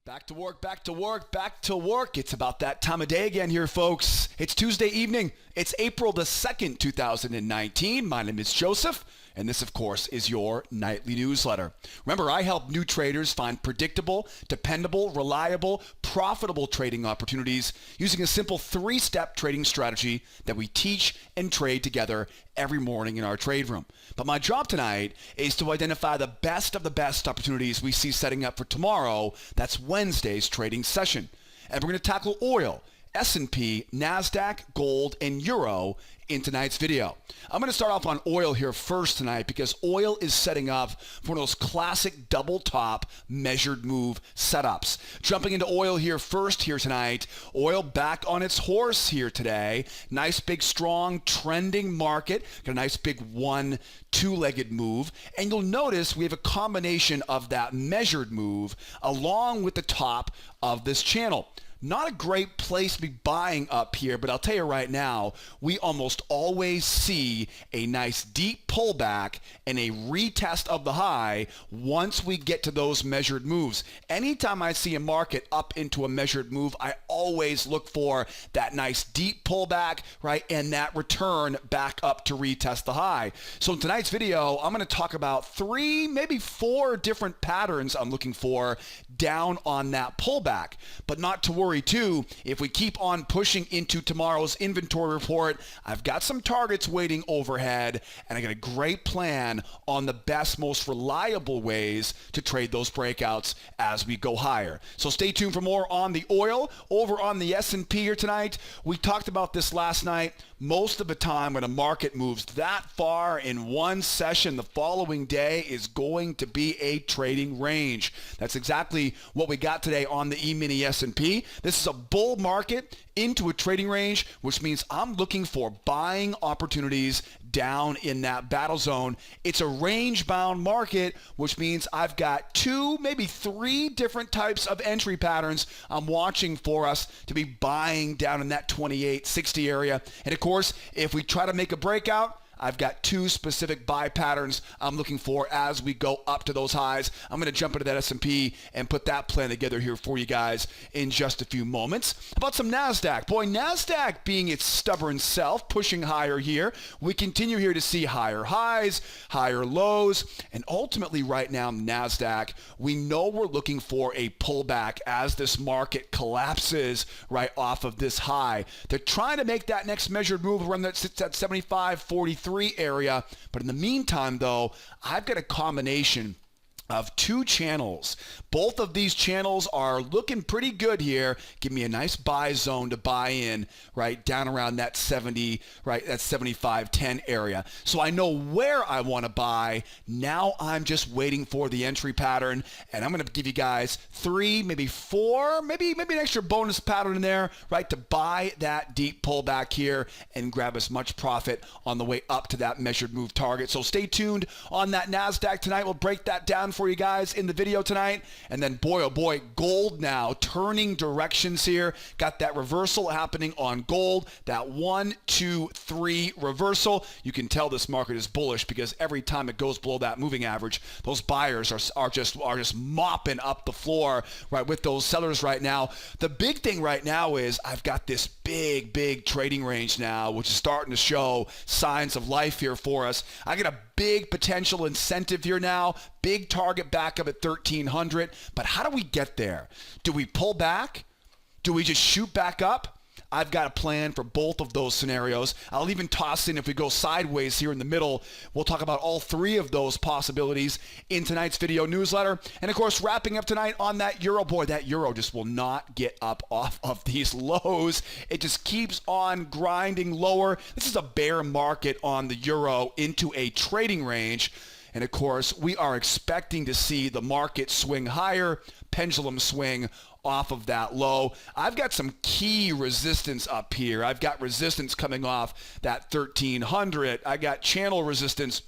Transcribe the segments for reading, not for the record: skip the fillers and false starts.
Back to work, back to work, back to work. It's about that time of day again here, folks. It's Tuesday evening. It's April the 2nd, 2019. My name is Joseph, and this, of course, is your nightly newsletter. Remember, I help new traders find predictable, dependable, reliable, profitable trading opportunities using a simple 3-step trading strategy that we teach and trade together every morning in our trade room. But my job tonight is to identify the best of the best opportunities we see setting up for tomorrow. That's Wednesday's trading session. And we're going to tackle oil, S&P, Nasdaq, gold, and euro in tonight's video. I'm going to start off on oil here first tonight because oil is setting up for one of those classic double top measured move setups. Jumping into oil here first here tonight. Oil back on its horse here today. Nice big strong trending market. Got a nice big two-legged move. And you'll notice we have a combination of that measured move along with the top of this channel. Not a great place to be buying up here, but I'll tell you right now, we almost always see a nice deep pullback and a retest of the high once we get to those measured moves. Anytime I see a market up into a measured move, I always look for that nice deep pullback, right, and that return back up to retest the high. So in tonight's video, I'm going to talk about 3, maybe 4 different patterns I'm looking for down on that pullback, but not to worry too, if we keep on pushing into tomorrow's inventory report, I've got some targets waiting overhead, and I got a great plan on the best, most reliable ways to trade those breakouts as we go higher. So stay tuned for more on the oil. Over on the S&P here tonight, we talked about this last night. Most of the time when a market moves that far in one session, the following day is going to be a trading range. That's exactly what we got today on the Emini S&P. This is a bull market into a trading range, which means I'm looking for buying opportunities down in that battle zone. It's a range-bound market, which means I've got 2, maybe 3 different types of entry patterns I'm watching for us to be buying down in that 28-60 area. And of course, if we try to make a breakout, I've got 2 specific buy patterns I'm looking for as we go up to those highs. I'm going to jump into that S&P and put that plan together here for you guys in just a few moments. How about some Nasdaq? Boy, Nasdaq being its stubborn self, pushing higher here. We continue here to see higher highs, higher lows, and ultimately right now, Nasdaq, we know we're looking for a pullback as this market collapses right off of this high. They're trying to make that next measured move around that sits at 75.43 area, but in the meantime though, I've got a combination of 2 channels. Both of these channels are looking pretty good here. Give me a nice buy zone to buy in, right down around that 70, right, that 75.10 area. So I know where I want to buy. Now I'm just waiting for the entry pattern, and I'm going to give you guys 3, maybe 4, maybe an extra bonus pattern in there, right, to buy that deep pullback here and grab as much profit on the way up to that measured move target. So stay tuned on that Nasdaq tonight. We'll break that down for you guys in the video tonight. And then boy, oh boy, gold now turning directions here. Got that reversal happening on gold, that 1, 2, 3 reversal. You can tell this market is bullish because every time it goes below that moving average, those buyers are just mopping up the floor, right, with those sellers right now. The big thing right now is I've got this big trading range now, which is starting to show signs of life here for us. I got a big potential incentive here now, big target back up at 1300. But how do we get there? Do we pull back? Do we just shoot back up? I've got a plan for both of those scenarios. I'll even toss in, if we go sideways here in the middle, we'll talk about all 3 of those possibilities in tonight's video newsletter. And of course, wrapping up tonight on that euro. Boy, that euro just will not get up off of these lows. It just keeps on grinding lower. This is a bear market on the euro into a trading range. And of course, we are expecting to see the market swing higher, pendulum swing off of that low. I've got some key resistance up here. I've got resistance coming off that 1300. I got channel resistance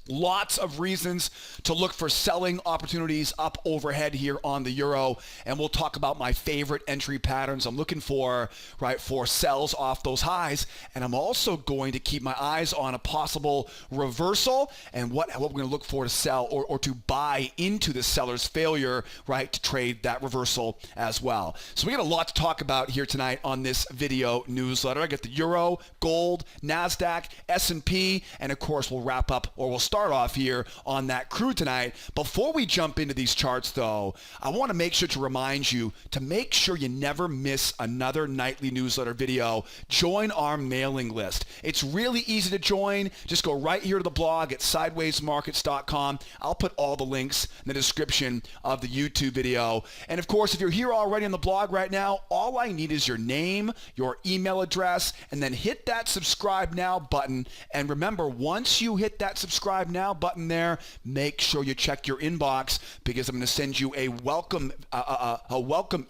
Lots of reasons to look for selling opportunities up overhead here on the euro, and we'll talk about my favorite entry patterns I'm looking for, right, for sells off those highs. And I'm also going to keep my eyes on a possible reversal and what we're going to look for to sell or to buy into the seller's failure, right, to trade that reversal as well. So we got a lot to talk about here tonight on this video newsletter. I got the euro, gold, Nasdaq, S&P, and of course we'll wrap up, or we'll start off here on that crude tonight. Before we jump into these charts though, I want to make sure to remind you to make sure you never miss another nightly newsletter video. Join our mailing list. It's really easy to join. Just go right here to the blog at sidewaysmarkets.com. I'll put all the links in the description of the YouTube video. And of course, if you're here already on the blog right now, all I need is your name, your email address, and then hit that subscribe now button. And remember, once you hit that subscribe now button there, make sure you check your inbox, because I'm going to send you a welcome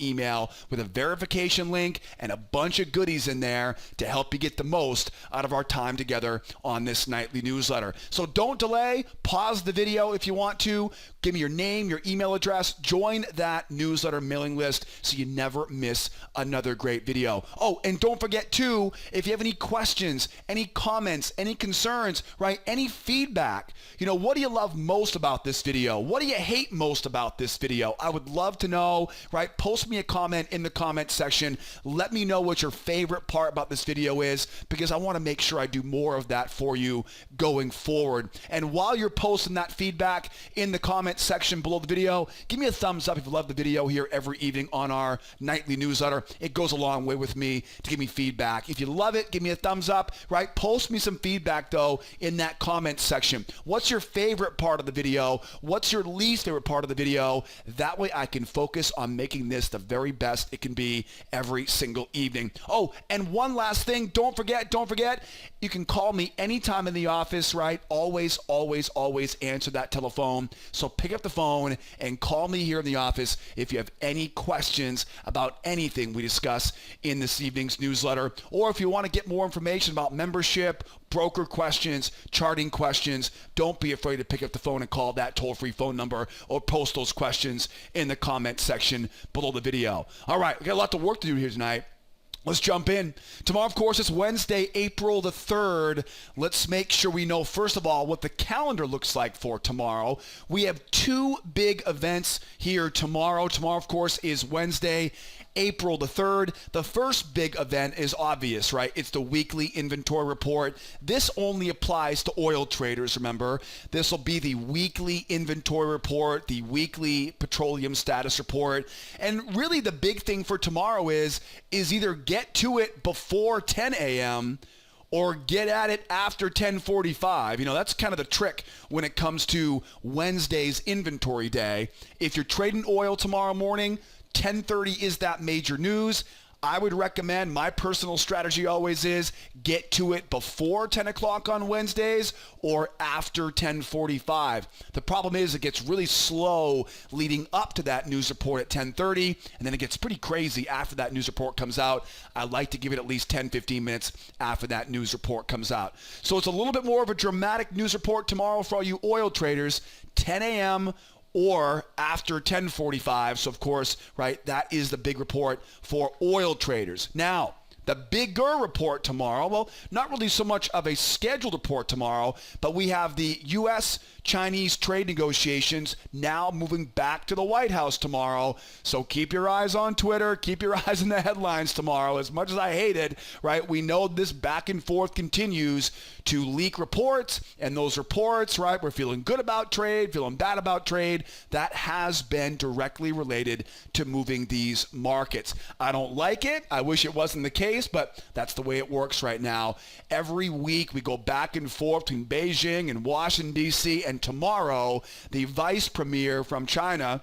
email with a verification link and a bunch of goodies in there to help you get the most out of our time together on this nightly newsletter. So don't delay. Pause the video if you want to. Give me your name, your email address. Join that newsletter mailing list so you never miss another great video. Oh, and don't forget too, if you have any questions, any comments, any concerns, right, any feedback, what do you love most about this video? What do you hate most about this video? I would love to know, right? Post me a comment in the comment section. Let me know what your favorite part about this video is, because I want to make sure I do more of that for you going forward. And while you're posting that feedback in the comment section below the video, give me a thumbs up if you love the video here every evening on our nightly newsletter. It goes a long way with me to give me feedback. If you love it, give me a thumbs up, right? Post me some feedback though in that comment section. What's your favorite part of the video? What's your least favorite part of the video? That way I can focus on making this the very best it can be every single evening. Oh, and one last thing, don't forget, you can call me anytime in the office, right? Always answer that telephone. So pick up the phone and call me here in the office if you have any questions about anything we discuss in this evening's newsletter, or if you want to get more information about membership, broker questions, charting questions. Don't be afraid to pick up the phone and call that toll-free phone number, or post those questions in the comment section below the video. All right, we got a lot of work to do here tonight. Let's jump in. Tomorrow, of course, is Wednesday, April the 3rd. Let's make sure we know, first of all, what the calendar looks like for tomorrow. We have two big events here tomorrow. Tomorrow, of course, is Wednesday, April the 3rd. The first big event is obvious, right? It's the weekly inventory report. This only applies to oil traders, remember. This will be the weekly inventory report, the weekly petroleum status report. And really the big thing for tomorrow is either get to it before 10 a.m. or get at it after 10:45. That's kind of the trick when it comes to Wednesday's inventory day. If you're trading oil tomorrow morning, 10:30 is that major news. I would recommend, my personal strategy always is, get to it before 10 o'clock on Wednesdays or after 10:45. The problem is it gets really slow leading up to that news report at 10:30, and then it gets pretty crazy after that news report comes out. I like to give it at least 10-15 minutes after that news report comes out. So it's a little bit more of a dramatic news report tomorrow for all you oil traders, 10 a.m. or after 10:45. So of course, right, that is the big report for oil traders. Now, the bigger report tomorrow, well, not really so much of a scheduled report tomorrow, but we have the U.S.-Chinese trade negotiations now moving back to the White House tomorrow. So keep your eyes on Twitter, keep your eyes on the headlines tomorrow. As much as I hate it, right, we know this back and forth continues to leak reports, and those reports, right, we're feeling good about trade, feeling bad about trade. That has been directly related to moving these markets. I don't like it. I wish it wasn't the case, but that's the way it works right now. Every week we go back and forth between Beijing and Washington, D.C., and tomorrow the vice premier from China,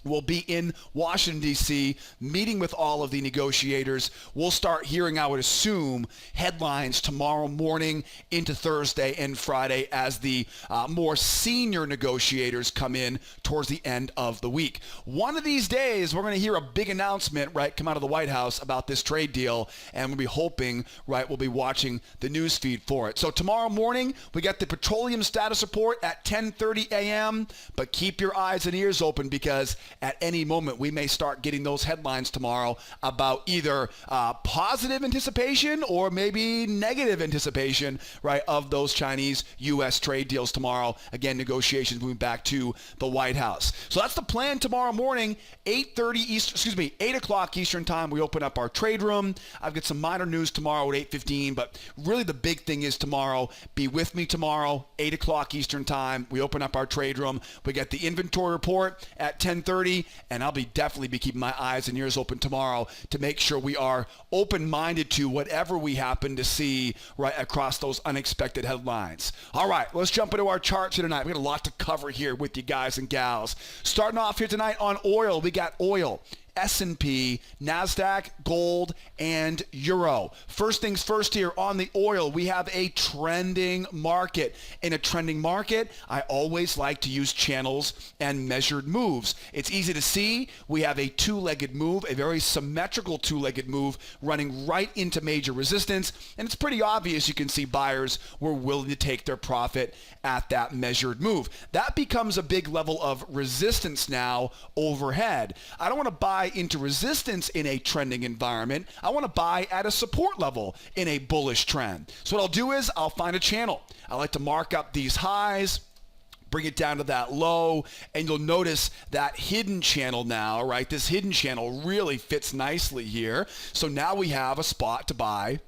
will be in Washington, D.C., meeting with all of the negotiators. We'll start hearing, I would assume, headlines tomorrow morning into Thursday and Friday as the more senior negotiators come in towards the end of the week. One of these days, we're going to hear a big announcement, right, come out of the White House about this trade deal, and we'll be hoping, right, we'll be watching the news feed for it. So tomorrow morning, we got the petroleum status report at 10:30 a.m., but keep your eyes and ears open because at any moment, we may start getting those headlines tomorrow about either positive anticipation or maybe negative anticipation, right, of those Chinese-U.S. trade deals tomorrow. Again, negotiations moving back to the White House. So that's the plan tomorrow morning, 8 o'clock Eastern time. We open up our trade room. I've got some minor news tomorrow at 8:15, but really the big thing is tomorrow. Be with me tomorrow, 8 o'clock Eastern time. We open up our trade room. We get the inventory report at 10:30. And I'll definitely be keeping my eyes and ears open tomorrow to make sure we are open-minded to whatever we happen to see right across those unexpected headlines. All right, let's jump into our charts here tonight. We got a lot to cover here with you guys and gals. Starting off here tonight on oil, we got oil, S&P, Nasdaq, gold, and euro. First things first here on the oil, we have a trending market. In a trending market, I always like to use channels and measured moves. It's easy to see. We have a two-legged move, a very symmetrical two-legged move running right into major resistance, and it's pretty obvious. You can see buyers were willing to take their profit at that measured move. That becomes a big level of resistance now overhead. I don't want to buy into resistance in a trending environment. I want to buy at a support level in a bullish trend. So what I'll do is I'll find a channel. I like to mark up these highs, bring it down to that low, and you'll notice that hidden channel now, right? This hidden channel really fits nicely here. So now we have a spot to buy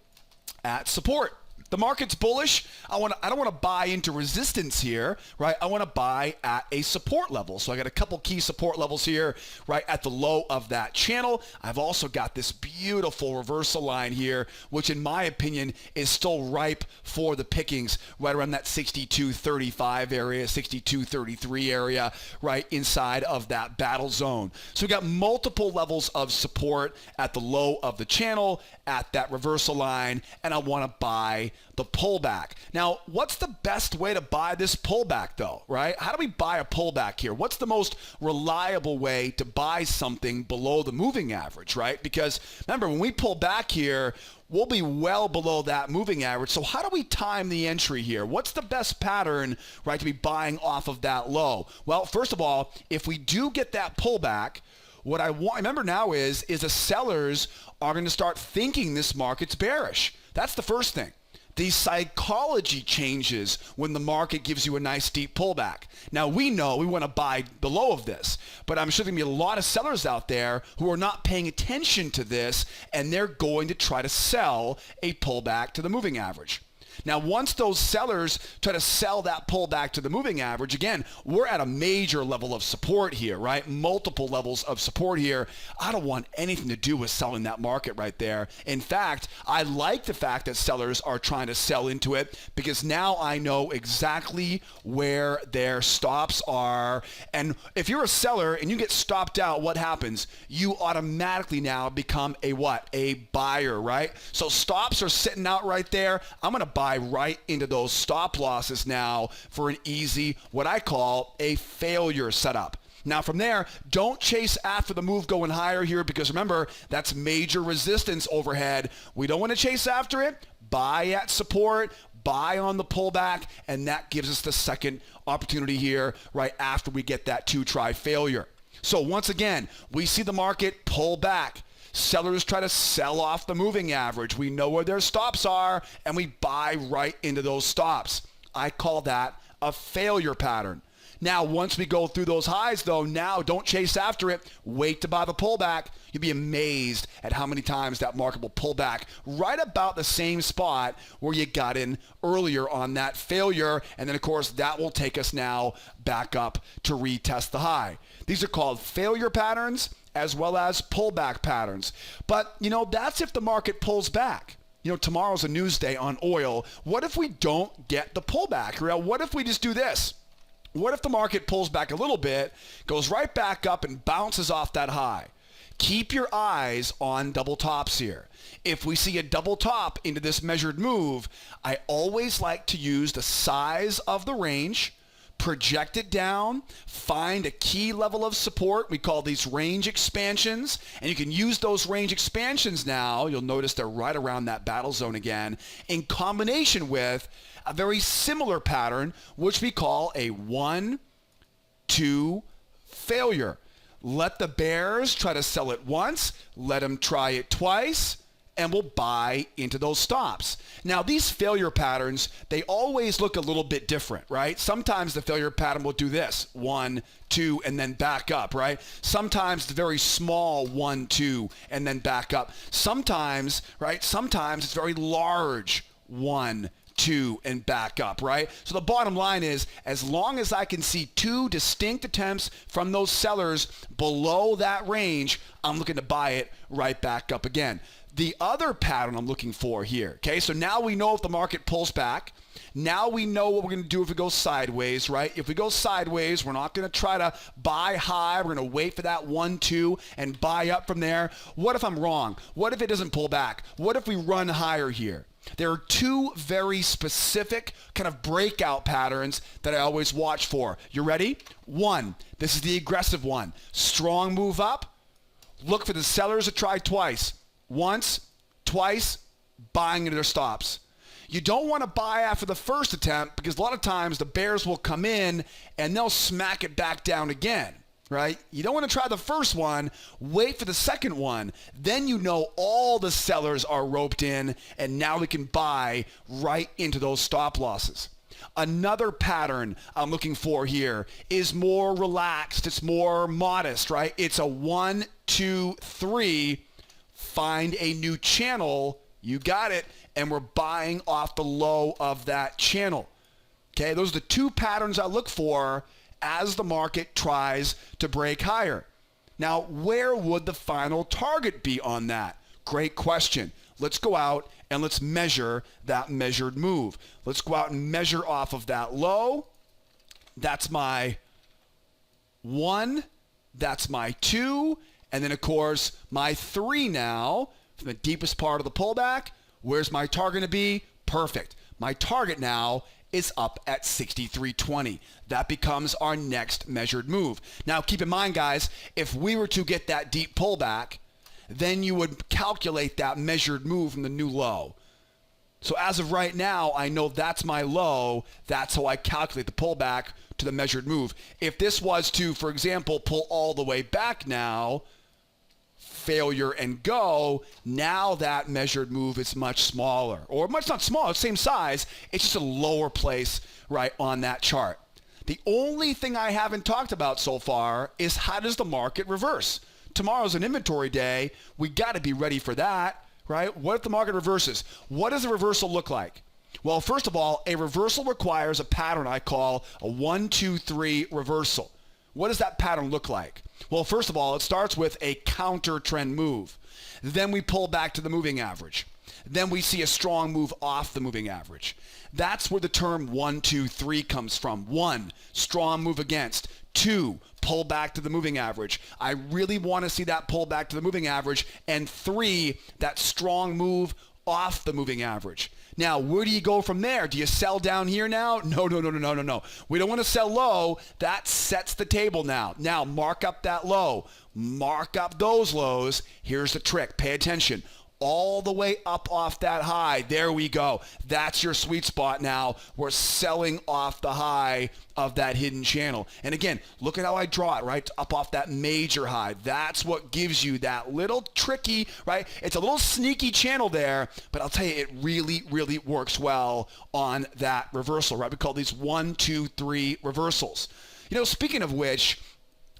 at support. The market's bullish. I don't want to buy into resistance here, right? I want to buy at a support level. So I got a couple key support levels here, right at the low of that channel. I've also got this beautiful reversal line here, which in my opinion is still ripe for the pickings, right around that 62.35 area, 62.33 area, right inside of that battle zone. So we got multiple levels of support at the low of the channel, at that reversal line, and I want to buy the pullback. Now, what's the best way to buy this pullback though, right? How do we buy a pullback here? What's the most reliable way to buy something below the moving average, right? Because remember, when we pull back here, we'll be well below that moving average. So how do we time the entry here? What's the best pattern, right, to be buying off of that low? Well, first of all, if we do get that pullback, what I want, remember now is the sellers are going to start thinking this market's bearish. That's the first thing. The psychology changes when the market gives you a nice deep pullback. Now, we know we want to buy the low of this, but I'm sure there's going to be a lot of sellers out there who are not paying attention to this, and they're going to try to sell a pullback to the moving average. Now, once those sellers try to sell that pullback to the moving average, again, we're at a major level of support here, right? Multiple levels of support here. I don't want anything to do with selling that market right there. In fact, I like the fact that sellers are trying to sell into it because now I know exactly where their stops are. And if you're a seller and you get stopped out, what happens? You automatically now become a what? A buyer, right? So stops are sitting out right there. I'm going to buy right into those stop losses now for an easy, what I call a failure setup. Now from there, don't chase after the move going higher here because remember, that's major resistance overhead. We don't want to chase after it. Buy at support, buy on the pullback, and that gives us the second opportunity here right after we get that two-try failure. So once again, we see the market pull back. Sellers try to sell off the moving average. We know where their stops are, and we buy right into those stops. I call that a failure pattern. Now, once we go through those highs, though, now don't chase after it. Wait to buy the pullback. You'll be amazed at how many times that market will pull back right about the same spot where you got in earlier on that failure. And then, of course, that will take us now back up to retest the high. These are called failure patterns as well as pullback patterns. But, that's if the market pulls back. Tomorrow's a news day on oil. What if we don't get the pullback? What if we just do this? What if the market pulls back a little bit, goes right back up and bounces off that high? Keep your eyes on double tops here. If we see a double top into this measured move, I always like to use the size of the range, project it down, find a key level of support. We call these range expansions, and you can use those range expansions now. You'll notice they're right around that battle zone again, in combination with a very similar pattern, which we call a 1-2 failure. Let the bears try to sell it once, let them try it twice, and we'll buy into those stops. Now, these failure patterns, they always look a little bit different, right? Sometimes the failure pattern will do this, 1, 2, and then back up, right? Sometimes the very small 1, 2, and then back up. Sometimes, right? Sometimes it's very large 1, 2, and back up, right? So the bottom line is, as long as I can see two distinct attempts from those sellers below that range, I'm looking to buy it right back up again. The other pattern I'm looking for here, okay? So now we know if the market pulls back. Now we know what we're going to do if we go sideways, right? If we go sideways, we're not going to try to buy high. We're going to wait for that 1, 2 and buy up from there. What if I'm wrong? What if it doesn't pull back? What if we run higher here? There are two very specific kind of breakout patterns that I always watch for. You ready? One, this is the aggressive one. Strong move up. Look for the sellers to try twice. Once, twice, buying into their stops. You don't want to buy after the first attempt because a lot of times the bears will come in and they'll smack it back down again, right? You don't want to try the first one, wait for the second one. Then you know all the sellers are roped in and now we can buy right into those stop losses. Another pattern I'm looking for here is more relaxed. It's more modest, right? It's a 1, 2, 3. Find a new channel, you got it, and we're buying off the low of that channel. Okay, those are the two patterns I look for as the market tries to break higher. Now, where would the final target be on that? Great question. Let's go out and let's measure that measured move. Let's go out and measure off of that low. That's my 1, that's my 2, and then, of course, my 3 now, from the deepest part of the pullback. Where's my target going to be? Perfect. My target now is up at 63.20. That becomes our next measured move. Now, keep in mind, guys, if we were to get that deep pullback, then you would calculate that measured move from the new low. So as of right now, I know that's my low. That's how I calculate the pullback to the measured move. If this was to, for example, pull all the way back now, failure and go, now that measured move is much smaller, or much not smaller, same size. It's just a lower place right on that chart. The only thing I haven't talked about so far is how does the market reverse? Tomorrow's an inventory day. We got to be ready for that, right? What if the market reverses? What does a reversal look like? Well, first of all, a reversal requires a pattern I call a 1, 2, 3 reversal. What does that pattern look like? Well, first of all, it starts with a counter trend move. Then we pull back to the moving average. Then we see a strong move off the moving average. That's where the term 1, 2, 3 comes from. 1, strong move against. 2, pull back to the moving average. I really want to see that pull back to the moving average. And 3, that strong move off the moving average. Now, where do you go from there? Do you sell down here now? No. We don't want to sell low. That sets the table now. Now, mark up that low. Mark up those lows. Here's the trick. Pay attention. All the way up off that high. There we go. That's your sweet spot now. We're selling off the high of that hidden channel. And again, look at how I draw it, right? Up off that major high. That's what gives you that little tricky, right? It's a little sneaky channel there, but I'll tell you, it really, really works well on that reversal, right? We call these 1, 2, 3 reversals. You know, speaking of which,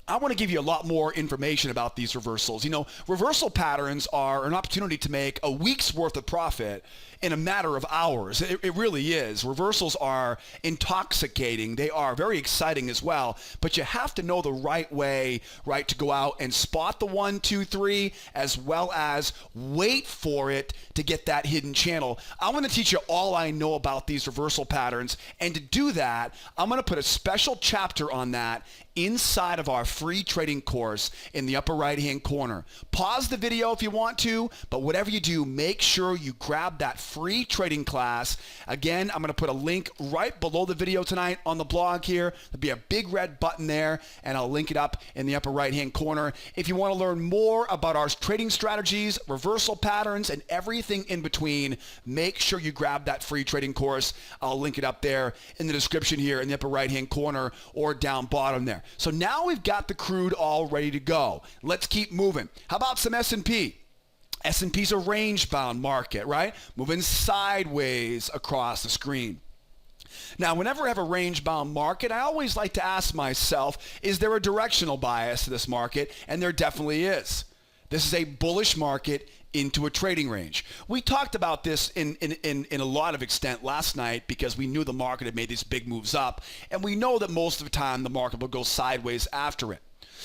I want to give you a lot more information about these reversals. Reversal patterns are an opportunity to make a week's worth of profit in a matter of hours. It really is. Reversals are intoxicating. They are very exciting as well, but you have to know the right way, right, to go out and spot the 1, 2, 3, as well as wait for it to get that hidden channel. I'm going to teach you all I know about these reversal patterns, and to do that, I'm going to put a special chapter on that inside of our free trading course in the upper right hand corner. Pause the video if you want to, but whatever you do, make sure you grab that free trading class. Again, I'm going to put a link right below the video tonight on the blog here. There'll be a big red button there, and I'll link it up in the upper right hand corner. If you want to learn more about our trading strategies, reversal patterns, and everything in between, make sure you grab that free trading course. I'll link it up there in the description here in the upper right hand corner or down bottom there. So now we've got the crude all ready to go. Let's keep moving. How about some S&P? S&P's a range-bound market, right? Moving sideways across the screen. Now, whenever I have a range-bound market, I always like to ask myself, is there a directional bias to this market? And there definitely is. This is a bullish market into a trading range. We talked about this in a lot of extent last night because we knew the market had made these big moves up, and we know that most of the time the market will go sideways after it.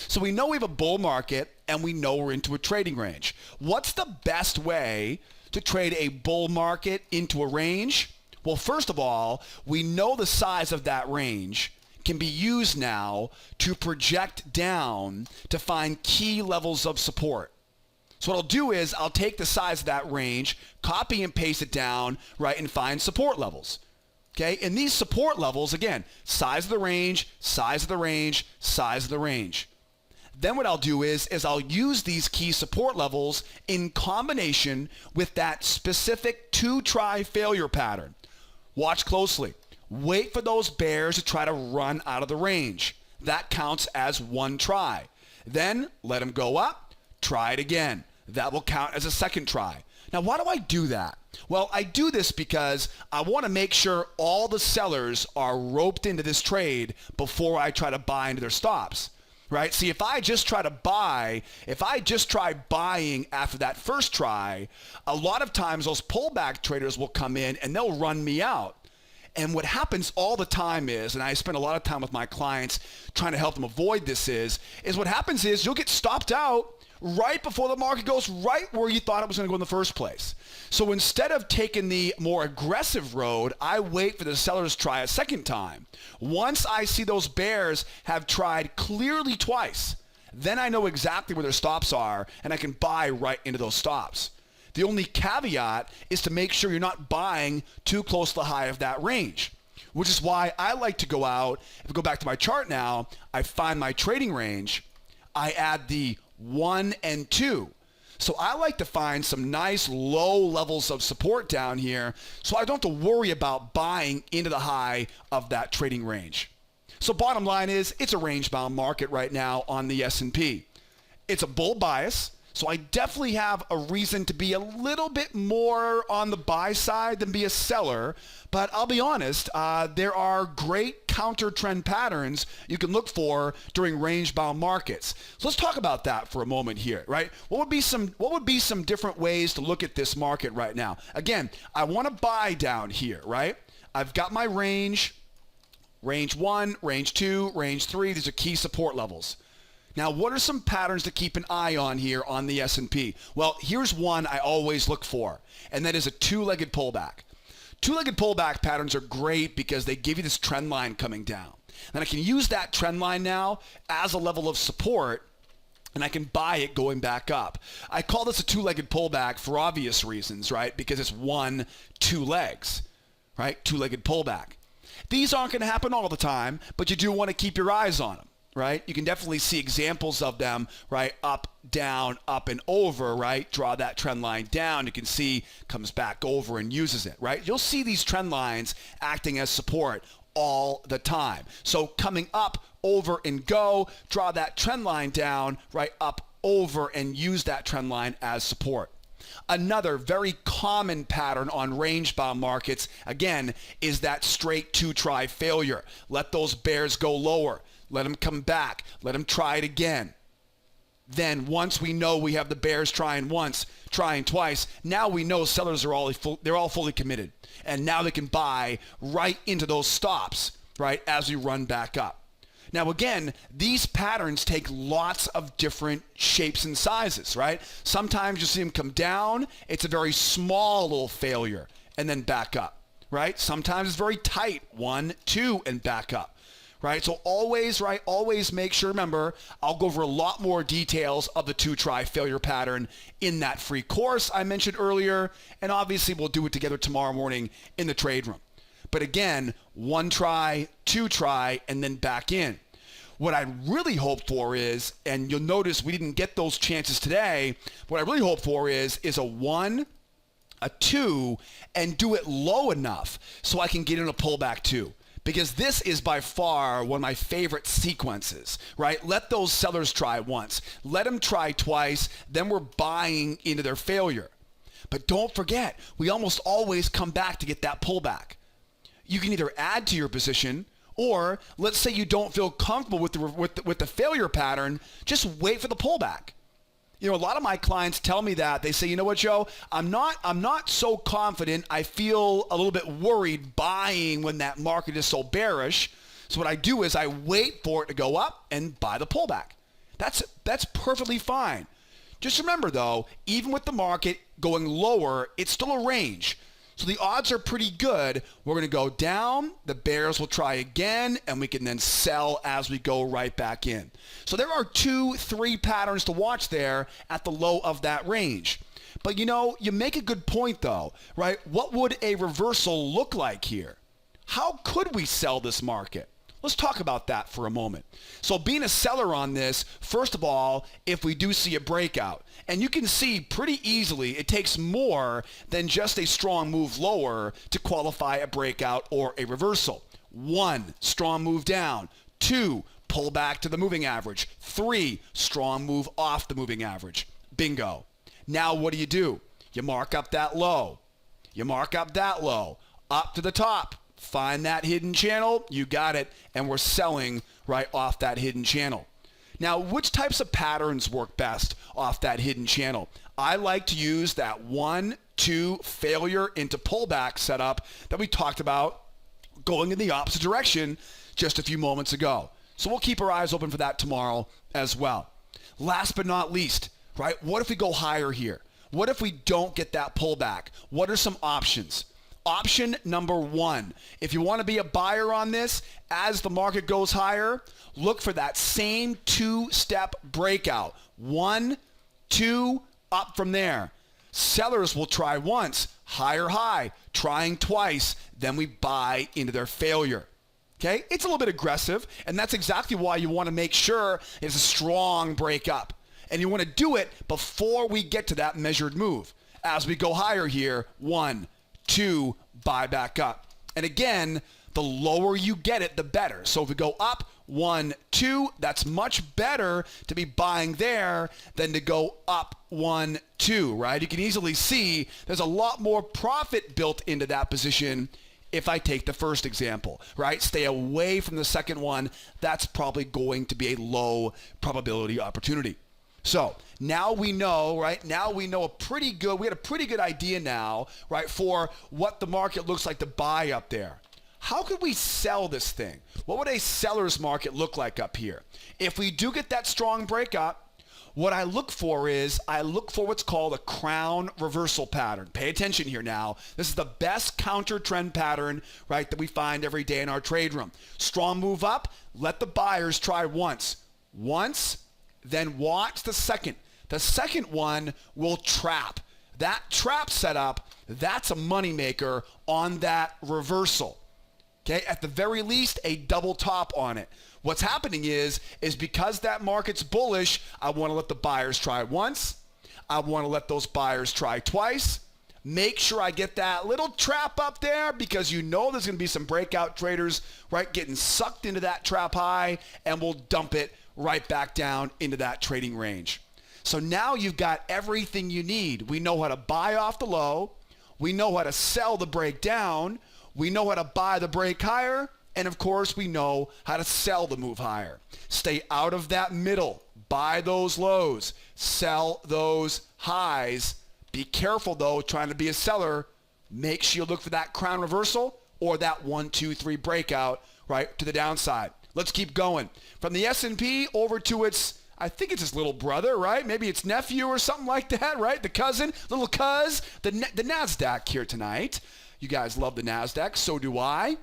So we know we have a bull market, and we know we're into a trading range. What's the best way to trade a bull market into a range? Well, first of all, we know the size of that range can be used now to project down to find key levels of support. So what I'll do is I'll take the size of that range, copy and paste it down, right, and find support levels. Okay, and these support levels, again, size of the range, size of the range, size of the range. Then what I'll do is I'll use these key support levels in combination with that specific 2-try failure pattern. Watch closely. Wait for those bears to try to run out of the range. That counts as 1 try. Then let them go up. Try it again. That will count as a 2nd try. Now, why do I do that? Well, I do this because I want to make sure all the sellers are roped into this trade before I try to buy into their stops, right? See, if I just try buying after that first try, a lot of times those pullback traders will come in and they'll run me out. And what happens all the time is, and I spend a lot of time with my clients trying to help them avoid this is what happens is you'll get stopped out right before the market goes right where you thought it was going to go in the first place. So instead of taking the more aggressive road, I wait for the sellers to try a 2nd time. Once I see those bears have tried clearly twice, then I know exactly where their stops are, and I can buy right into those stops. The only caveat is to make sure you're not buying too close to the high of that range, which is why I like to go out. If I go back to my chart now, I find my trading range. I add the 1 and 2. So I like to find some nice low levels of support down here so I don't have to worry about buying into the high of that trading range. So bottom line is it's a range-bound market right now on the S&P. It's a bull bias. So I definitely have a reason to be a little bit more on the buy side than be a seller. But I'll be honest, there are great counter trend patterns you can look for during range-bound markets. So let's talk about that for a moment here, right? What would be some different ways to look at this market right now? Again, I want to buy down here, right? I've got my range 1, range 2, range 3. These are key support levels. Now, what are some patterns to keep an eye on here on the S&P? Well, here's one I always look for, and that is a 2-legged pullback. 2-legged pullback patterns are great because they give you this trend line coming down. And I can use that trend line now as a level of support, and I can buy it going back up. I call this a 2-legged pullback for obvious reasons, right? Because it's 2 legs, right? 2-legged pullback. These aren't going to happen all the time, but you do want to keep your eyes on them. Right? You can definitely see examples of them, right? Up, down, up, and over, right? Draw that trend line down. You can see comes back over and uses it, right? You'll see these trend lines acting as support all the time. So coming up, over, and go, draw that trend line down, right? Up, over, and use that trend line as support. Another very common pattern on range-bound markets, again, is that straight 2-try failure. Let those bears go lower. Let them come back. Let them try it again. Then once we know we have the bears trying once, trying twice, now we know sellers are they're all fully committed. And now they can buy right into those stops, right, as we run back up. Now, again, these patterns take lots of different shapes and sizes, right? Sometimes you see them come down. It's a very small little failure and then back up, right? Sometimes it's very tight, 1, 2, and back up. Right, so always make sure, remember, I'll go over a lot more details of the 2-try failure pattern in that free course I mentioned earlier, and obviously we'll do it together tomorrow morning in the trade room. But again, 1 try, 2 try, and then back in. What I really hope for is, and you'll notice we didn't get those chances today, what I really hope for is a 1, a 2, and do it low enough so I can get in a pullback 2. Because this is by far one of my favorite sequences, right? Let those sellers try once. Let them try twice. Then we're buying into their failure. But don't forget, we almost always come back to get that pullback. You can either add to your position, or let's say you don't feel comfortable with the failure pattern, just wait for the pullback. You know, a lot of my clients tell me that. They say, you know what, Joe, I'm not so confident. I feel a little bit worried buying when that market is so bearish. So what I do is I wait for it to go up and buy the pullback. That's perfectly fine. Just remember, though, even with the market going lower, it's still a range. So the odds are pretty good. We're going to go down. The bears will try again, and we can then sell as we go right back in. So there are 2, 3 patterns to watch there at the low of that range. But, you know, you make a good point, though, right? What would a reversal look like here? How could we sell this market? Let's talk about that for a moment. So being a seller on this, first of all, if we do see a breakout, and you can see pretty easily it takes more than just a strong move lower to qualify a breakout or a reversal. 1, strong move down. 2, pull back to the moving average. 3, strong move off the moving average. Bingo. Now what do? You mark up that low. You mark up that low. Up to the top. Find that hidden channel, you got it, and we're selling right off that hidden channel. Now, which types of patterns work best off that hidden channel? I like to use that 1, 2 failure into pullback setup that we talked about going in the opposite direction just a few moments ago. So we'll keep our eyes open for that tomorrow as well. Last but not least, right, what if we go higher here? What if we don't get that pullback? What are some options? Option number 1, if you want to be a buyer on this, as the market goes higher, look for that same 2-step breakout. 1, 2, up from there. Sellers will try once, higher high, trying twice, then we buy into their failure. Okay? It's a little bit aggressive, and that's exactly why you want to make sure it's a strong breakup. And you want to do it before we get to that measured move. As we go higher here, 1, 2, buy back up. And again, the lower you get it, the better. So if we go up 1, 2, that's much better to be buying there than to go up 1, 2, right? You can easily see there's a lot more profit built into that position if I take the first example, right? Stay away from the second one. That's probably going to be a low probability opportunity. So now we know, right? Now we know we had a pretty good idea now, right, for what the market looks like to buy up there. How could we sell this thing? What would a seller's market look like up here? If we do get that strong breakout, what I look for what's called a crown reversal pattern. Pay attention here now. This is the best counter trend pattern, right, that we find every day in our trade room. Strong move up, let the buyers try once. Then watch the second. The second one will trap. That trap setup, that's a moneymaker on that reversal. Okay, at the very least, a double top on it. What's happening is because that market's bullish, I want to let the buyers try once. I want to let those buyers try twice. Make sure I get that little trap up there because you know there's going to be some breakout traders, right, getting sucked into that trap high, and we'll dump it right back down into that trading range. So now you've got everything you need. We know how to buy off the low. We know how to sell the break down. We know how to buy the break higher. And of course, we know how to sell the move higher. Stay out of that middle. Buy those lows. Sell those highs. Be careful, though, trying to be a seller. Make sure you look for that crown reversal or that 1, 2, 3 breakout, right, to the downside. Let's keep going. From the S&P over to its, I think it's his little brother, right? Maybe it's nephew or something like that, right? The cousin, little cuz, the Nasdaq here tonight. You guys love the Nasdaq. So do I.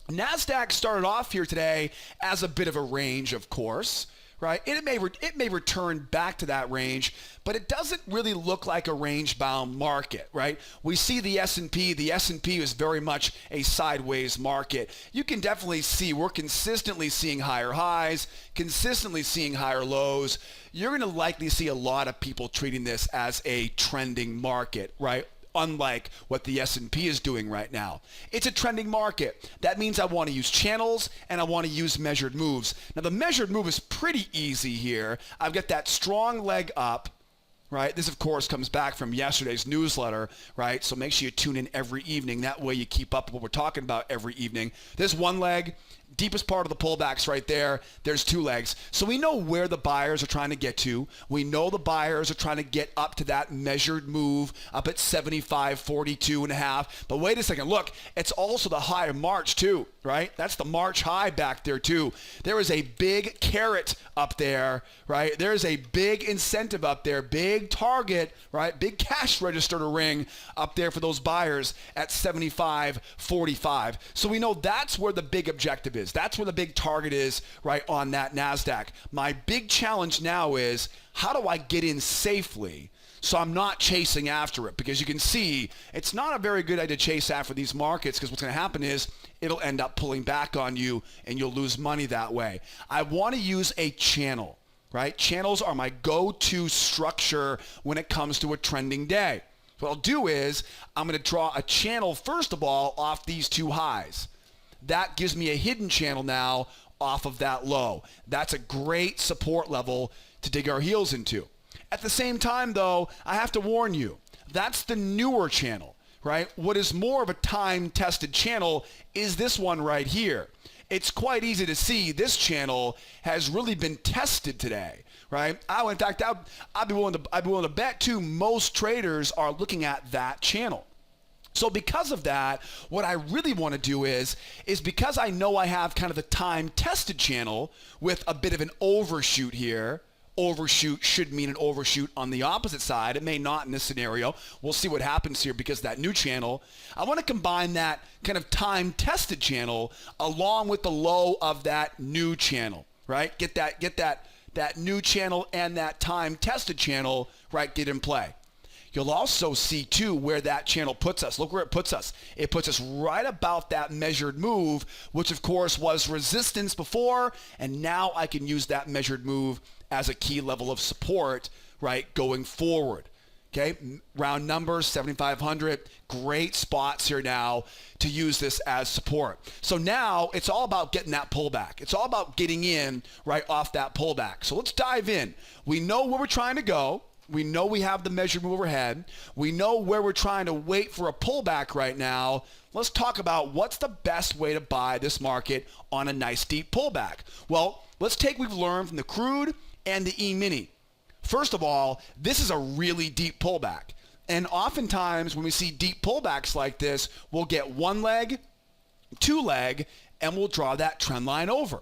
Nasdaq started off here today as a bit of a range, of course, right? It may return back to that range, but it doesn't really look like a range-bound market, right? We see the S&P. The S&P is very much a sideways market. You can definitely see we're consistently seeing higher highs, consistently seeing higher lows. You're going to likely see a lot of people treating this as a trending market, right? Unlike what the S&P is doing right now. It's a trending market. That means I want to use channels and I want to use measured moves. Now the measured move is pretty easy here. I've got that strong leg up, right? This of course comes back from yesterday's newsletter, right? So make sure you tune in every evening. That way you keep up with what we're talking about every evening. There's one leg. Deepest part of the pullbacks right there. There's two legs. So we know where the buyers are trying to get to. We know the buyers are trying to get up to that measured move up at 75.42.5. But wait a second. Look, it's also the high of March too, right? That's the March high back there too. There is a big carrot up there, right? There's a big incentive up there, big target, right? Big cash register to ring up there for those buyers at 75.45. So we know that's where the big objective is. That's where the big target is, right, on that NASDAQ. My big challenge now is how do I get in safely so I'm not chasing after it? Because you can see it's not a very good idea to chase after these markets because what's going to happen is it'll end up pulling back on you and you'll lose money that way. I want to use a channel, right? Channels are my go-to structure when it comes to a trending day. What I'll do is I'm going to draw a channel, first of all, off these two highs. That gives me a hidden channel now off of that low. That's a great support level to dig our heels into. At the same time, though, I have to warn you, that's the newer channel, right? What is more of a time-tested channel is this one right here. It's quite easy to see this channel has really been tested today, right? In fact, I'd be willing to bet too most traders are looking at that channel. So because of that, what I really want to do is because I know I have kind of the time-tested channel with a bit of an overshoot here. Overshoot should mean an overshoot on the opposite side. It may not in this scenario. We'll see what happens here because that new channel. I want to combine that kind of time-tested channel along with the low of that new channel, right? Get that new channel and that time-tested channel, right, get in play. You'll also see, too, where that channel puts us. Look where it puts us. It puts us right about that measured move, which, of course, was resistance before, and now I can use that measured move as a key level of support, right, going forward. Okay, round numbers, 7,500. Great spots here now to use this as support. So now it's all about getting that pullback. It's all about getting in right off that pullback. So let's dive in. We know where we're trying to go. We know we have the measured move overhead. We know where we're trying to wait for a pullback right now. Let's talk about what's the best way to buy this market on a nice deep pullback. Well, let's take what we've learned from the crude and the Emini. First of all, this is a really deep pullback. And oftentimes when we see deep pullbacks like this, we'll get one leg, two leg, and we'll draw that trend line over.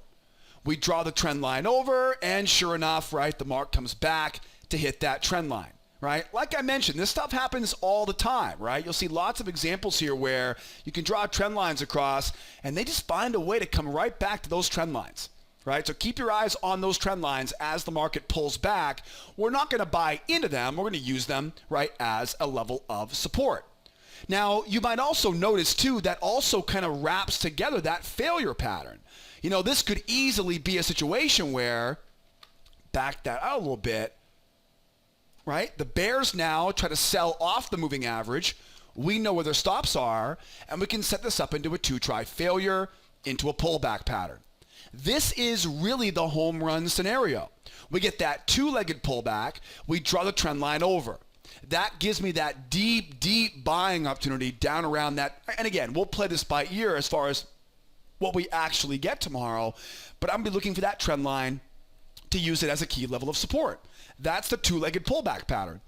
We draw the trend line over, and sure enough, right, the mark comes back to hit that trend line, right? Like I mentioned, this stuff happens all the time, right? You'll see lots of examples here where you can draw trend lines across and they just find a way to come right back to those trend lines, right? So keep your eyes on those trend lines as the market pulls back. We're not going to buy into them. We're going to use them, right, as a level of support. Now, you might also notice, too, that also kind of wraps together that failure pattern. You know, this could easily be a situation where, back that out a little bit, right? The bears now try to sell off the moving average. We know where their stops are, and we can set this up into a two-try failure, into a pullback pattern. This is really the home run scenario. We get that two-legged pullback. We draw the trend line over. That gives me that deep, deep buying opportunity down around that. And again, we'll play this by ear as far as what we actually get tomorrow, but I'm going to be looking for that trend line to use it as a key level of support. That's the two-legged pullback pattern.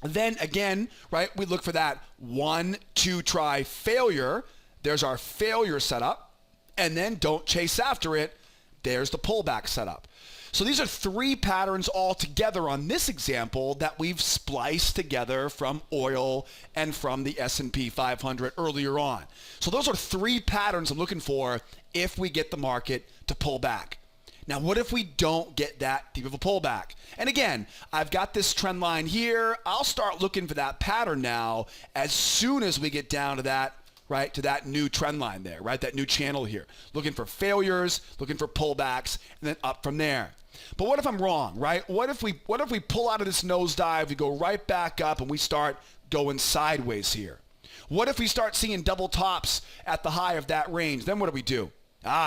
Then again, right, we look for that 1-2 try failure. There's our failure setup. And then don't chase after it. There's the pullback setup. So these are three patterns all together on this example that we've spliced together from oil and from the S&P 500 earlier on. So those are three patterns I'm looking for if we get the market to pull back. Now, what if we don't get that deep of a pullback? And again, I've got this trend line here. I'll start looking for that pattern now as soon as we get down to that, right, to that new trend line there, right, that new channel here. Looking for failures, looking for pullbacks, and then up from there. But what if I'm wrong, right? What if we pull out of this nosedive, we go right back up, and we start going sideways here? What if we start seeing double tops at the high of that range? Then what do?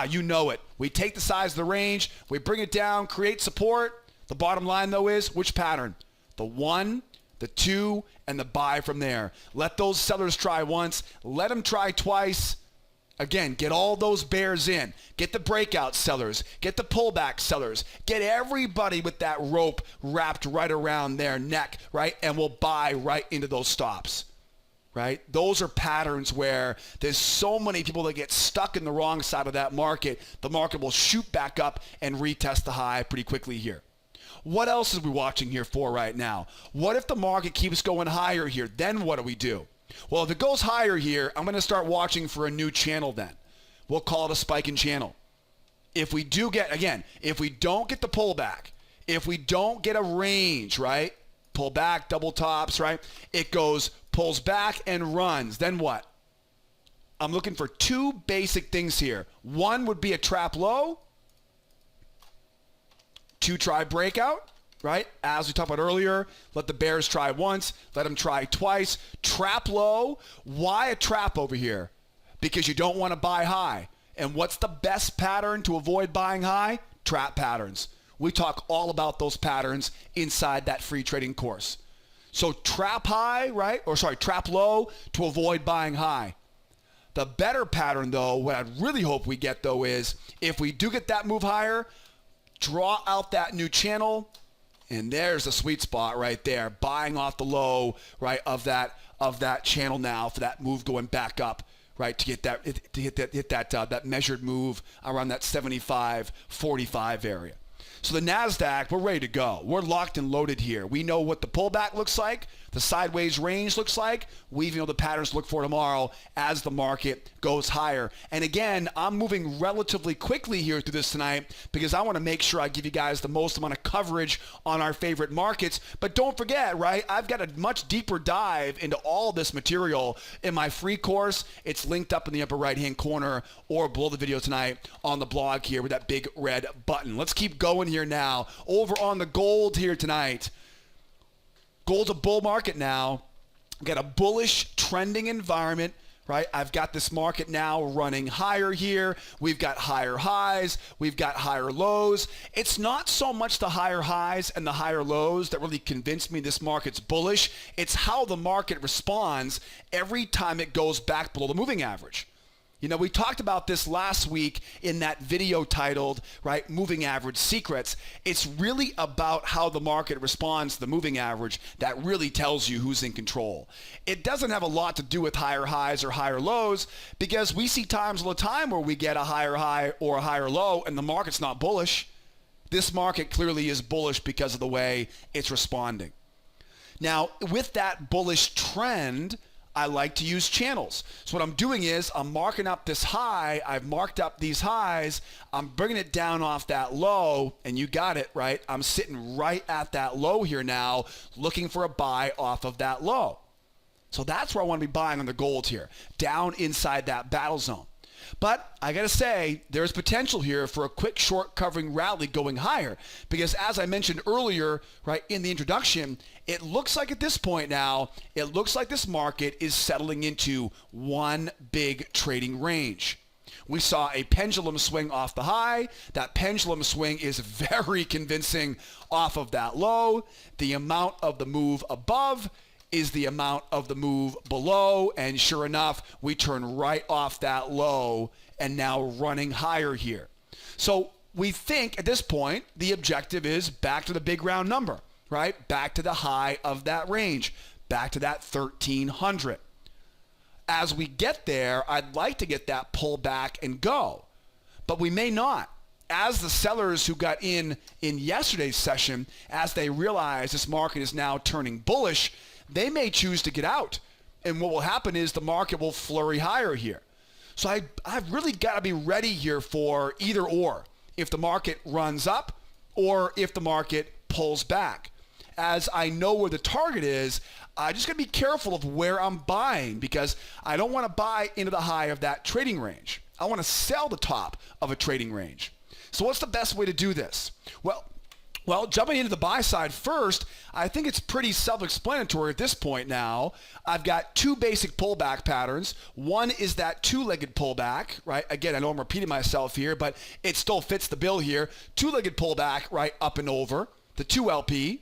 You know it. We take the size of the range, we bring it down, create support. The bottom line, though, is which pattern? The 1, the 2, and the buy from there. Let those sellers try once. Let them try twice. Again, get all those bears in. Get the breakout sellers. Get the pullback sellers. Get everybody with that rope wrapped right around their neck, right? And we'll buy right into those stops, right? Those are patterns where there's so many people that get stuck in the wrong side of that market. The market will shoot back up and retest the high pretty quickly here. What else are we watching here for right now? What if the market keeps going higher here? Then what do? Well, if it goes higher here, I'm going to start watching for a new channel then. We'll call it a spiking channel. If we do get, again, if we don't get the pullback, if we don't get a range, right? Pull back, double tops, right? It goes, pulls back and runs. Then what? I'm looking for two basic things here. One would be a trap low. 2 try breakout. Right? As we talked about earlier, let the bears try once, let them try twice. Trap low. Why a trap over here? Because you don't want to buy high. And what's the best pattern to avoid buying high? Trap patterns. We talk all about those patterns inside that free trading course. So trap high, right? Trap low to avoid buying high. The better pattern, though, what I'd really hope we get, though, is if we do get that move higher, draw out that new channel. And there's a sweet spot right there, buying off the low, right, of that channel now for that move going back up, right, to hit that measured move around that 75.45 area. So the Nasdaq, we're ready to go. We're locked and loaded here. We know what the pullback looks like, the sideways range looks like. We even know the patterns to look for tomorrow as the market goes higher. And again, I'm moving relatively quickly here through this tonight because I want to make sure I give you guys the most amount of coverage on our favorite markets. But don't forget, right, I've got a much deeper dive into all this material in my free course. It's linked up in the upper right-hand corner or below the video tonight on the blog here with that big red button. Let's keep going here now. Over on the gold here tonight. Gold's a bull market now. We've got a bullish trending environment, right? I've got this market now running higher here. We've got higher highs. We've got higher lows. It's not so much the higher highs and the higher lows that really convince me this market's bullish. It's how the market responds every time it goes back below the moving average. You know, we talked about this last week in that video titled, right, Moving Average Secrets. It's really about how the market responds to the moving average that really tells you who's in control. It doesn't have a lot to do with higher highs or higher lows because we see times all the time where we get a higher high or a higher low and the market's not bullish. This market clearly is bullish because of the way it's responding. Now, with that bullish trend, I like to use channels. So what I'm doing is I'm marking up this high. I've marked up these highs. I'm bringing it down off that low, and you got it, right? I'm sitting right at that low here now, looking for a buy off of that low. So that's where I want to be buying on the gold here, down inside that battle zone. But I got to say, there's potential here for a quick short covering rally going higher because as I mentioned earlier, right, in the introduction, it looks like at this point now, it looks like this market is settling into one big trading range. We saw a pendulum swing off the high. That pendulum swing is very convincing off of that low. The amount of the move above is the amount of the move below. And sure enough, we turn right off that low and now running higher here. So we think at this point, the objective is back to the big round number, right? Back to the high of that range, back to that 1300. As we get there, I'd like to get that pull back and go, but we may not. As the sellers who got in yesterday's session, as they realize this market is now turning bullish, they may choose to get out. And what will happen is the market will flurry higher here. So I've really got to be ready here for either or. If the market runs up or if the market pulls back. As I know where the target is, I just got to be careful of where I'm buying because I don't want to buy into the high of that trading range. I want to sell the top of a trading range. So what's the best way to do this? Well, jumping into the buy side first, I think it's pretty self-explanatory at this point now. I've got two basic pullback patterns. One is that two-legged pullback, right? Again, I know I'm repeating myself here, but it still fits the bill here. Two-legged pullback, right, up and over, the 2LP.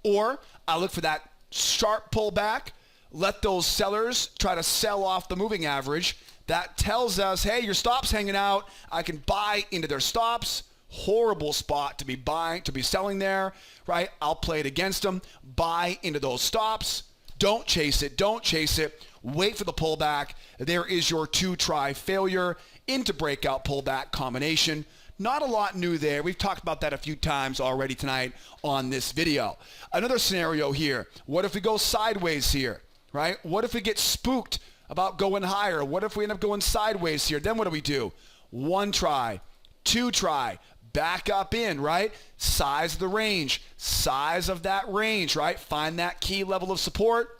Or I look for that sharp pullback, let those sellers try to sell off the moving average. That tells us, hey, your stop's hanging out. I can buy into their stops. Horrible spot to be buying, to be selling there, right? I'll play it against them. Buy into those stops. Don't chase it. Don't chase it. Wait for the pullback. There is your two-try failure into breakout pullback combination. Not a lot new there. We've talked about that a few times already tonight on this video. Another scenario here. What if we go sideways here, right? What if we get spooked about going higher? What if we end up going sideways here? Then what do? One try, two try, back up in, right? Size of the range, size of that range, right? Find that key level of support.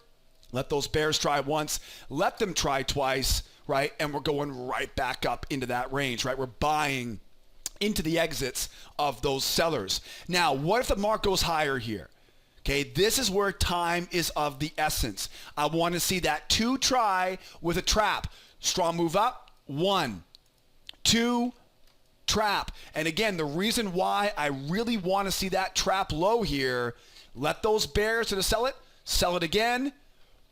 Let those bears try once. Let them try twice, right? And we're going right back up into that range, right? We're buying into the exits of those sellers. Now, what if the mark goes higher here? Okay, this is where time is of the essence. I want to see that two try with a trap. Strong move up, 1, 2, trap. And again, the reason why I really want to see that trap low here, let those bears to sell it again,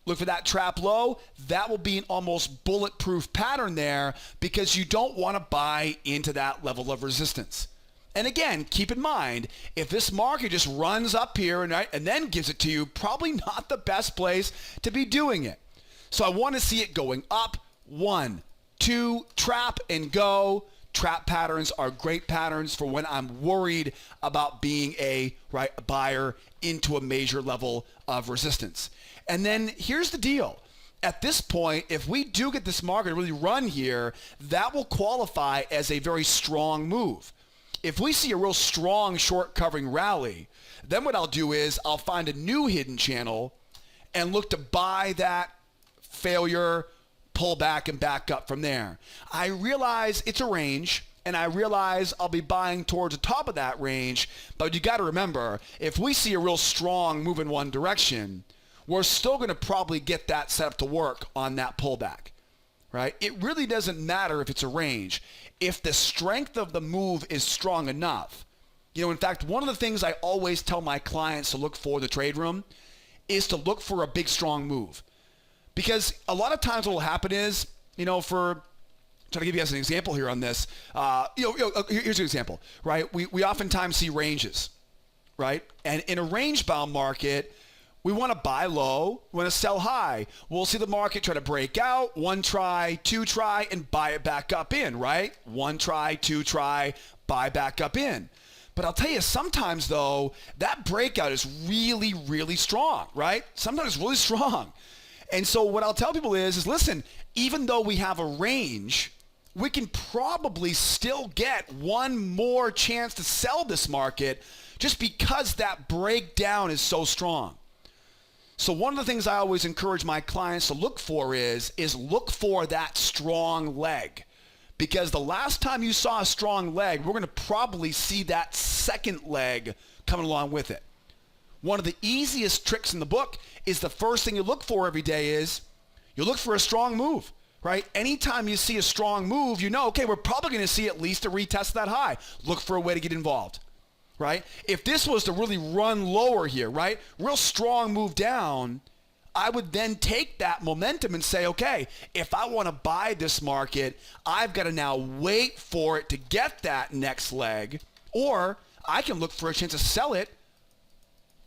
look for that trap low. That will be an almost bulletproof pattern there because you don't want to buy into that level of resistance. And again, keep in mind, if this market just runs up here and then gives it to you, probably not the best place to be doing it. So I want to see it going up, 1, 2, trap and go. Trap patterns are great patterns for when I'm worried about being a buyer into a major level of resistance. And then here's the deal. At this point, if we do get this market to really run here, that will qualify as a very strong move. If we see a real strong short covering rally, then what I'll do is I'll find a new hidden channel and look to buy that failure, pull back and back up from there. I realize it's a range and I realize I'll be buying towards the top of that range, but you got to remember, if we see a real strong move in one direction, we're still going to probably get that set up to work on that pullback, right? It really doesn't matter if it's a range. If the strength of the move is strong enough, in fact, one of the things I always tell my clients to look for in the trade room is to look for a big, strong move. Because a lot of times what will happen is, trying to give you guys an example here on this, here's an example, right? We oftentimes see ranges, right? And in a range-bound market, we want to buy low, we want to sell high. We'll see the market try to break out, 1 try, 2 try, and buy it back up in, right? 1 try, 2 try, buy back up in. But I'll tell you, sometimes, though, that breakout is really, really strong, right? Sometimes it's really strong. And so what I'll tell people is listen, even though we have a range, we can probably still get one more chance to sell this market just because that breakdown is so strong. So one of the things I always encourage my clients to look for is look for that strong leg. Because the last time you saw a strong leg, we're going to probably see that second leg coming along with it. One of the easiest tricks in the book is the first thing you look for every day is you look for a strong move, right? Anytime you see a strong move, okay, we're probably going to see at least a retest of that high. Look for a way to get involved. Right? If this was to really run lower here, right? Real strong move down, I would then take that momentum and say, okay, if I want to buy this market, I've got to now wait for it to get that next leg, or I can look for a chance to sell it.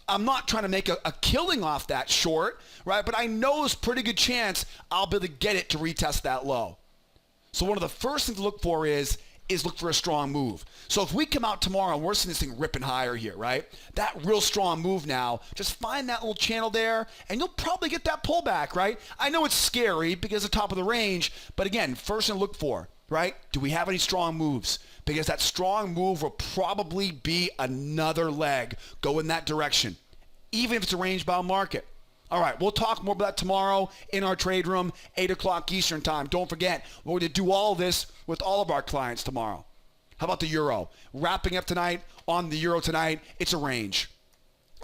I'm not trying to make a killing off that short, right? But I know there's a pretty good chance I'll be able to get it to retest that low. So one of the first things to look for is look for a strong move. So if we come out tomorrow and we're seeing this thing ripping higher here, right? That real strong move now, just find that little channel there and you'll probably get that pullback, right? I know it's scary because it's the top of the range, but again, first thing to look for, right? Do we have any strong moves? Because that strong move will probably be another leg. Go in that direction, even if it's a range-bound market. All right, we'll talk more about that tomorrow in our trade room, 8 o'clock Eastern time. Don't forget, we're going to do all this with all of our clients tomorrow. How about the euro? Wrapping up tonight on the euro tonight, it's a range.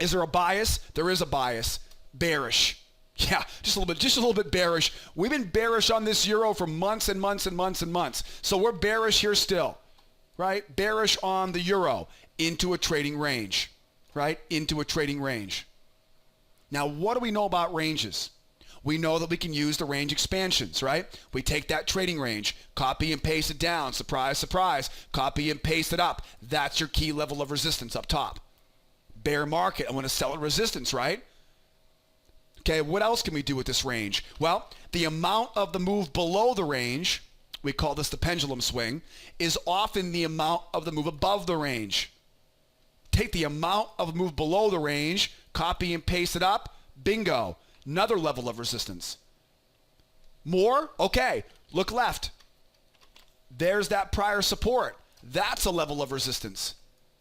Is there a bias? There is a bias. Bearish. Yeah, just a little bit bearish. We've been bearish on this euro for months and months and months and months. So we're bearish here still, right? Bearish on the euro into a trading range, right? Into a trading range. Now, what do we know about ranges? We know that we can use the range expansions, right? We take that trading range, copy and paste it down. Surprise, surprise. Copy and paste it up. That's your key level of resistance up top. Bear market, I want to sell at resistance, right? Okay, what else can we do with this range? Well, the amount of the move below the range, we call this the pendulum swing, is often the amount of the move above the range. Take the amount of the move below the range, copy and paste it up, bingo, another level of resistance. More? Okay, look left. There's that prior support. That's a level of resistance.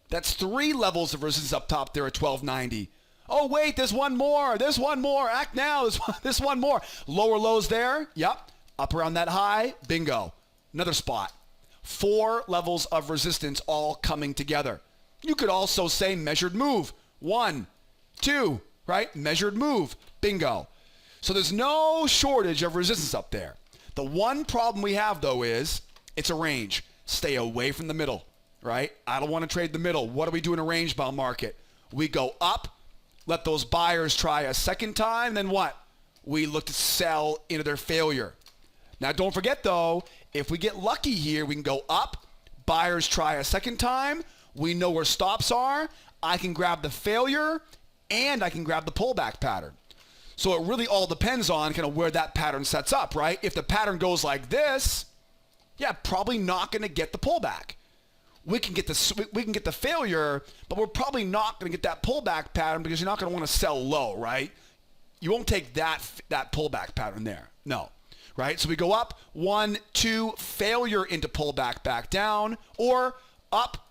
That's 3 levels of resistance up top there at 1290. Oh, wait, there's one more. There's one more. Act now. There's one more. Lower lows there. Yep. Up around that high. Bingo. Another spot. 4 levels of resistance all coming together. You could also say measured move. 1, 2, right? Measured move. Bingo. So there's no shortage of resistance up there. The one problem we have, though, is it's a range. Stay away from the middle, right? I don't want to trade the middle. What do we do in a range-bound market? We go up, let those buyers try a second time, then what? We look to sell into their failure. Now, don't forget, though, if we get lucky here, we can go up, buyers try a second time, we know where stops are, I can grab the failure, and I can grab the pullback pattern. So it really all depends on kind of where that pattern sets up, right? If the pattern goes like this, yeah, probably not going to get the pullback. We can get the failure, but we're probably not going to get that pullback pattern because you're not going to want to sell low, right? You won't take that pullback pattern there. No, right? So we go up, 1, 2, failure into pullback, back down, or up,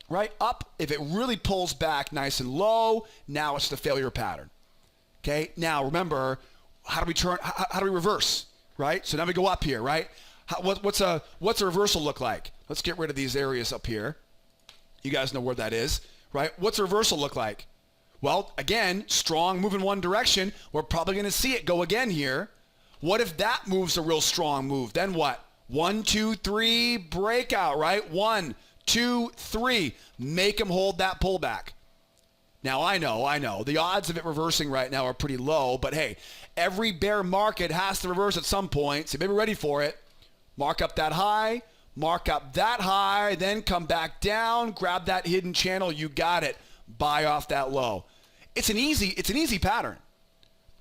right? Up. If it really pulls back nice and low, now it's the failure pattern. Okay. Now remember, how do we reverse, right? So now we go up here, right? What's a reversal look like? Let's get rid of these areas up here. You guys know where that is, right? What's a reversal look like? Well, again, strong move in one direction. We're probably going to see it go again here. What if that move's a real strong move? Then what? 1, 2, 3, breakout, right? 1, 2, 3. Make them hold that pullback. Now, I know. The odds of it reversing right now are pretty low, but hey, every bear market has to reverse at some point, so you may be ready for it. Mark up that high, mark up that high, then come back down, grab that hidden channel, you got it. Buy off that low. It's an easy pattern.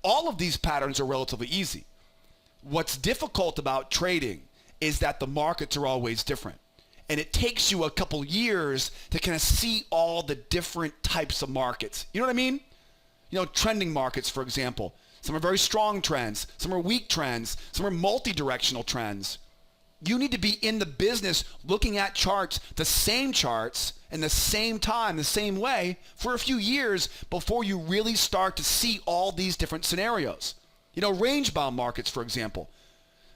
All of these patterns are relatively easy. What's difficult about trading is that the markets are always different. And it takes you a couple years to kind of see all the different types of markets. You know what I mean? You know, trending markets, for example. Some are very strong trends. Some are weak trends. Some are multi-directional trends. You need to be in the business looking at charts, the same charts, in the same time, the same way, for a few years before you really start to see all these different scenarios. You know, range-bound markets, for example.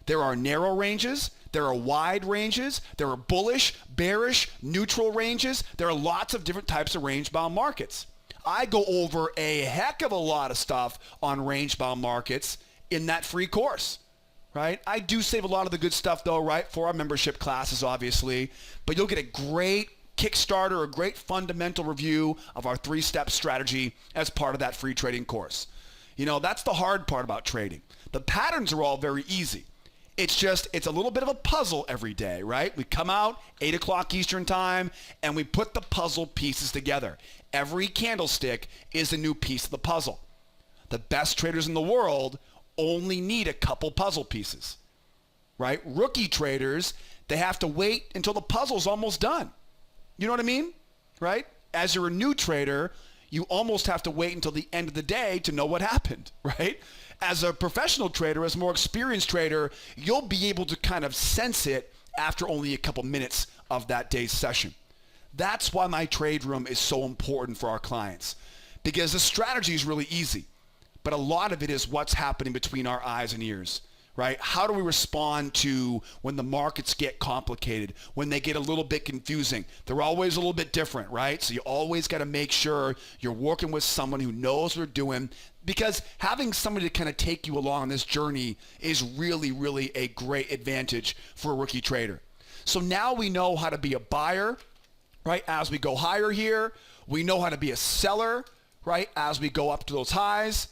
There are narrow ranges. There are wide ranges. There are bullish, bearish, neutral ranges. There are lots of different types of range-bound markets. I go over a heck of a lot of stuff on range-bound markets in that free course, right? I do save a lot of the good stuff, though, right, for our membership classes, obviously. But you'll get a great Kickstarter, a great fundamental review of our 3-step strategy as part of that free trading course. You know, that's the hard part about trading. The patterns are all very easy. It's a little bit of a puzzle every day, right? We come out 8 o'clock Eastern time and we put the puzzle pieces together. Every candlestick is a new piece of the puzzle. The best traders in the world only need a couple puzzle pieces, right? Rookie traders, they have to wait until the puzzle's almost done. You know what I mean, right? As you're a new trader, you almost have to wait until the end of the day to know what happened, right? As a professional trader, as a more experienced trader, you'll be able to kind of sense it after only a couple minutes of that day's session. That's why my trade room is so important for our clients, because the strategy is really easy, but a lot of it is what's happening between our eyes and ears, right? How do we respond to when the markets get complicated, when they get a little bit confusing? They're always a little bit different, right? So you always got to make sure you're working with someone who knows what they're doing, because having somebody to kind of take you along this journey is really, really a great advantage for a rookie trader. So now we know how to be a buyer, right? As we go higher here, we know how to be a seller, right? As we go up to those highs.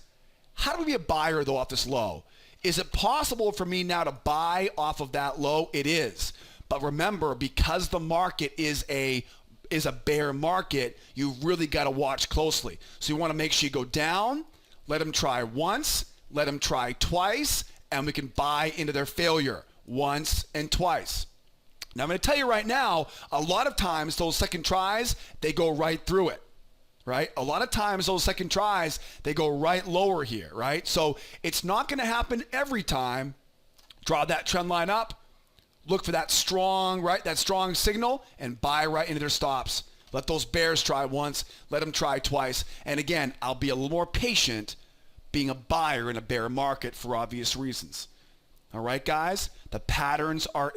How do we be a buyer though off this low? Is it possible for me now to buy off of that low? It is. But remember, because the market is a bear market, you really got to watch closely. So you want to make sure you go down, let them try once, let them try twice, and we can buy into their failure once and twice. Now I'm going to tell you right now, a lot of times those second tries, they go right through it. Right? A lot of times those second tries, they go right lower here, right? So it's not going to happen every time. Draw that trend line up, look for that strong, right? That strong signal and buy right into their stops. Let those bears try once, let them try twice. And again, I'll be a little more patient being a buyer in a bear market for obvious reasons. All right, guys, the patterns are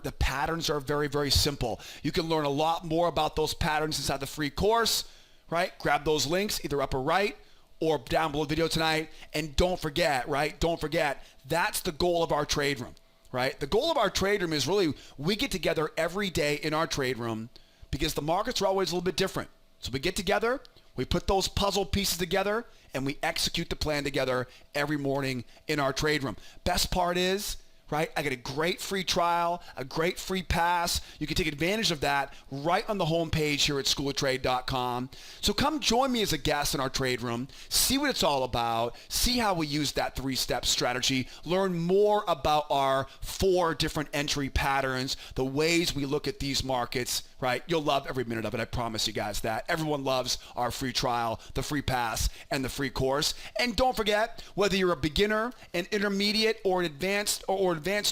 very, very simple. You can learn a lot more about those patterns inside the free course. Right? Grab those links either upper right or down below the video tonight. And don't forget, right? Don't forget, that's the goal of our trade room, right? The goal of our trade room is really we get together every day in our trade room because the markets are always a little bit different. So we get together, we put those puzzle pieces together, and we execute the plan together every morning in our trade room. Best part is, right? I get a great free trial, a great free pass. You can take advantage of that right on the homepage here at schooloftrade.com. So come join me as a guest in our trade room, see what it's all about, see how we use that 3-step strategy, learn more about our 4 different entry patterns, the ways we look at these markets, right? You'll love every minute of it. I promise you guys that. Everyone loves our free trial, the free pass, and the free course. And don't forget, whether you're a beginner, an intermediate, or an advanced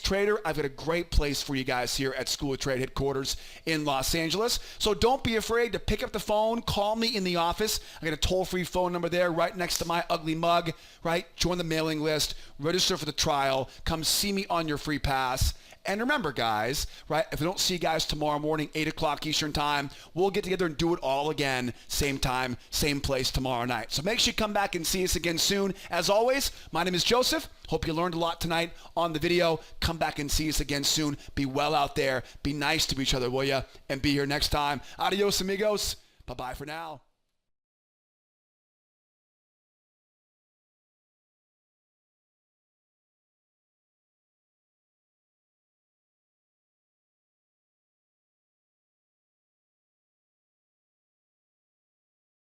trader, I've got a great place for you guys here at School of Trade headquarters in Los Angeles. So don't be afraid to pick up the phone, call me in the office. I got a toll-free phone number there right next to my ugly mug, right? Join the mailing list, register for the trial, come see me on your free pass. And remember, guys, right, if we don't see you guys tomorrow morning, 8 o'clock Eastern time, we'll get together and do it all again, same time, same place tomorrow night. So make sure you come back and see us again soon. As always, my name is Joseph. Hope you learned a lot tonight on the video. Come back and see us again soon. Be well out there. Be nice to each other, will ya? And be here next time. Adios, amigos. Bye-bye for now.